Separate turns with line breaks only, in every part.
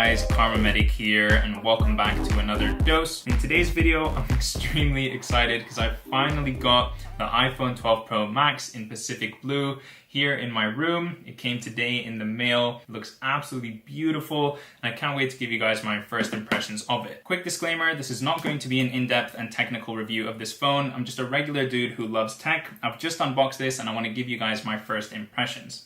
guys, Medic here, and welcome back to another dose. In today's video, I'm extremely excited because I finally got the iPhone 12 Pro Max in Pacific Blue here in my room. It came today in the mail. It looks absolutely beautiful, and I can't wait to give you guys my first impressions of it. Quick disclaimer, this is not going to be an in-depth and technical review of this phone. I'm just a regular dude who loves tech. I've just unboxed this and I want to give you guys my first impressions.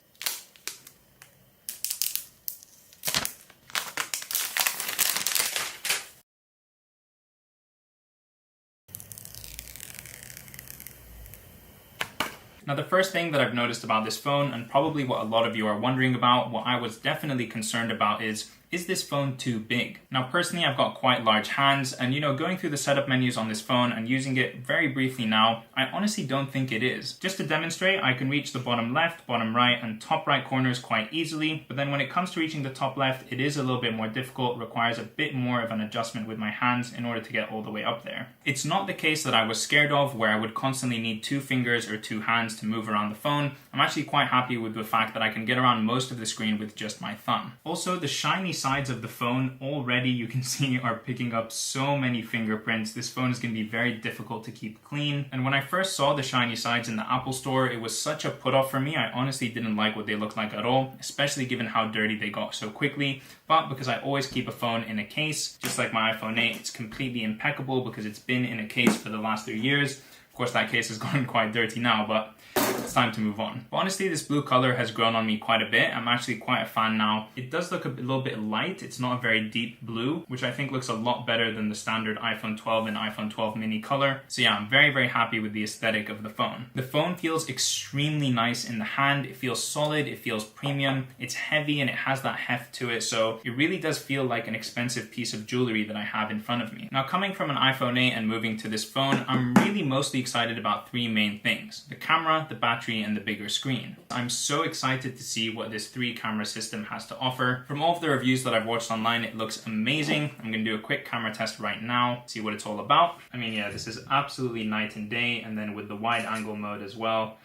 Now, the first thing that I've noticed about this phone, and probably what a lot of you are wondering about, what I was definitely concerned about is this phone too big? Now, personally, I've got quite large hands, and going through the setup menus on this phone and using it very briefly now, I honestly don't think it is. Just to demonstrate, I can reach the bottom left, bottom right, and top right corners quite easily, but then when it comes to reaching the top left, it is a little bit more difficult, requires a bit more of an adjustment with my hands in order to get all the way up there. It's not the case that I was scared of, where I would constantly need two fingers or two hands to move around the phone. I'm actually quite happy with the fact that I can get around most of the screen with just my thumb. Also, the shiny sides of the phone already, you can see, are picking up so many fingerprints. This phone is going to be very difficult to keep clean. And when I first saw the shiny sides in the Apple Store, it was such a put off for me. I honestly didn't like what they looked like at all, especially given how dirty they got so quickly. But because I always keep a phone in a case, just like my iPhone 8, it's completely impeccable because it's been in a case for the last 3 years. Of course, that case has gotten quite dirty now, but it's time to move on. But honestly, this blue color has grown on me quite a bit. I'm actually quite a fan now. It does look a little bit light. It's not a very deep blue, which I think looks a lot better than the standard iPhone 12 and iPhone 12 mini color. So yeah, I'm very, very happy with the aesthetic of the phone. The phone feels extremely nice in the hand. It feels solid, it feels premium, it's heavy, and it has that heft to it. So it really does feel like an expensive piece of jewelry that I have in front of me. Now, coming from an iPhone 8 and moving to this phone, I'm really mostly excited about three main things: the camera, the battery, and the bigger screen. I'm so excited to see what this 3-camera system has to offer. From all of the reviews that I've watched online, it looks amazing. I'm gonna do a quick camera test right now, see what it's all about. I mean, yeah, this is absolutely night and day, and then with the wide angle mode as well,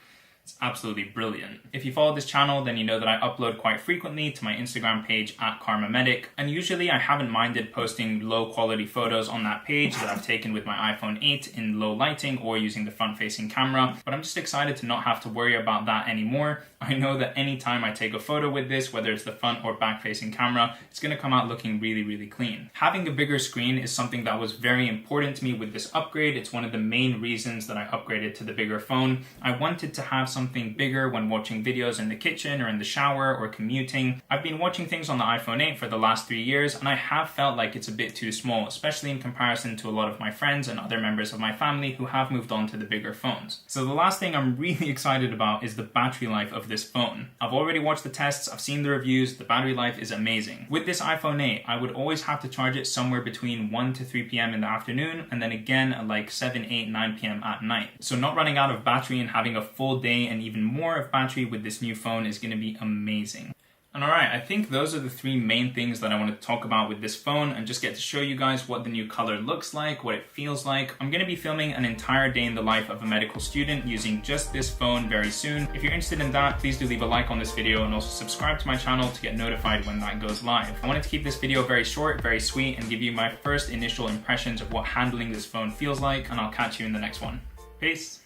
it's absolutely brilliant. If you follow this channel, then you know that I upload quite frequently to my Instagram page at Medic, and usually I haven't minded posting low quality photos on that page that I've taken with my iPhone 8 in low lighting or using the front facing camera, but I'm just excited to not have to worry about that anymore. I know that anytime I take a photo with this, whether it's the front or back facing camera, it's gonna come out looking really, really clean. Having a bigger screen is something that was very important to me with this upgrade. It's one of the main reasons that I upgraded to the bigger phone. I wanted to have something bigger when watching videos in the kitchen or in the shower or commuting. I've been watching things on the iPhone 8 for the last 3 years, and I have felt like it's a bit too small, especially in comparison to a lot of my friends and other members of my family who have moved on to the bigger phones. So the last thing I'm really excited about is the battery life of this phone. I've already watched the tests, I've seen the reviews, the battery life is amazing. With this iPhone 8, I would always have to charge it somewhere between 1 to 3 p.m. in the afternoon, and then again at like 7, 8, 9 p.m. at night. So not running out of battery and having a full day and even more of battery with this new phone is going to be amazing. And alright, I think those are the three main things that I want to talk about with this phone, and just get to show you guys what the new color looks like, what it feels like. I'm going to be filming an entire day in the life of a medical student using just this phone very soon. If you're interested in that, please do leave a like on this video and also subscribe to my channel to get notified when that goes live. I wanted to keep this video very short, very sweet, and give you my first initial impressions of what handling this phone feels like, and I'll catch you in the next one. Peace!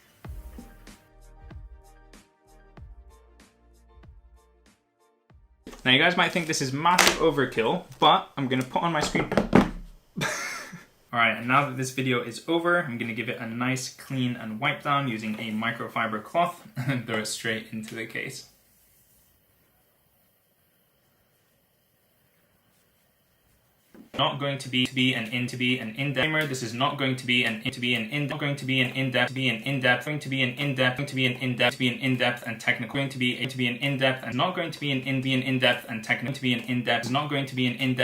Now, you guys might think this is massive overkill, but I'm gonna put on my screen. Alright, and now that this video is over, I'm gonna give it a nice clean and wipe down using a microfiber cloth and throw it straight into the case. Not going to be an in-depth. This is not going to be an in-depth and technical. Going to be an in-depth and not going to be an in-depth and technical. Not going to be an in-depth.